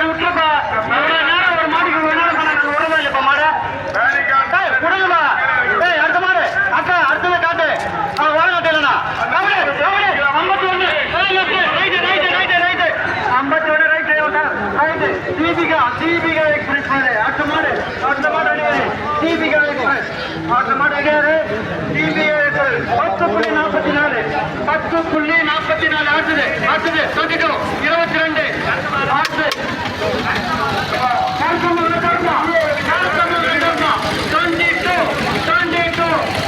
சரி விட்டுருப்பா. நேரம் ஒரு மாட்டுக்கு வேணாலும் பண்ண நாங்கள் விடவே இல்லைப்பா மாட. கொடுங்கப்பா. அடுத்த மாடு அக்கா அடுத்ததை காட்டு. ஓரம் காட்டு இல்லைண்ணா. 51 தீபிகா எக்ஸ்பிரஸ் மாடு. அடுத்த மாடு அடியாரு தீபிகா எக்ஸ்பிரஸ். அடுத்த மாடு அடியாரு தீபிகா எக்ஸ்பிரஸ். 10.44 அடுத்தது 22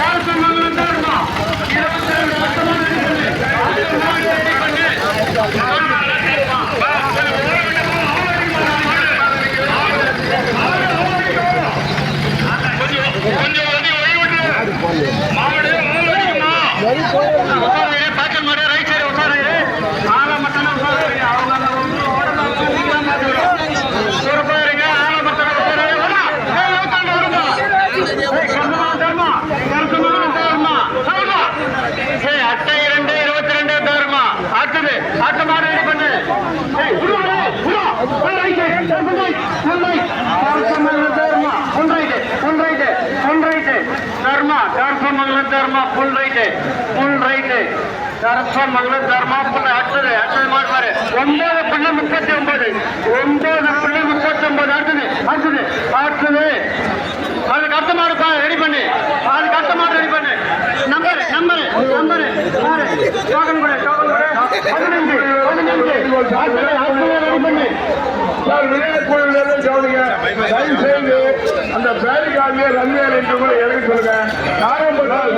அடுத்து பாக்கல் மாடு ரைட் சைடு உட்காரு. ஆளை மட்டும் உட்காருங்க. அவங்க போயிருங்க. ஆளை மட்டும் அட்டை 22 தருமா. அடுத்தது அடுத்த மாடு ரெடி பண்ணு. தர்மா ஃபுல் ரைட்டு மங்களம் தர்மா ஃபுல். அடுத்தது மாடு பாரு. 9.39 அடுத்தது அதுக்கு அடுத்த மாடு ரெடி பண்ணு. நம்பர் டோக்கன் கூட 15 ரெடி பண்ணு. அந்த பேரிகார்டிலே ரன்வேல் என்று கூட எழுதி சொல்லுங்க. நாராயணபுரம்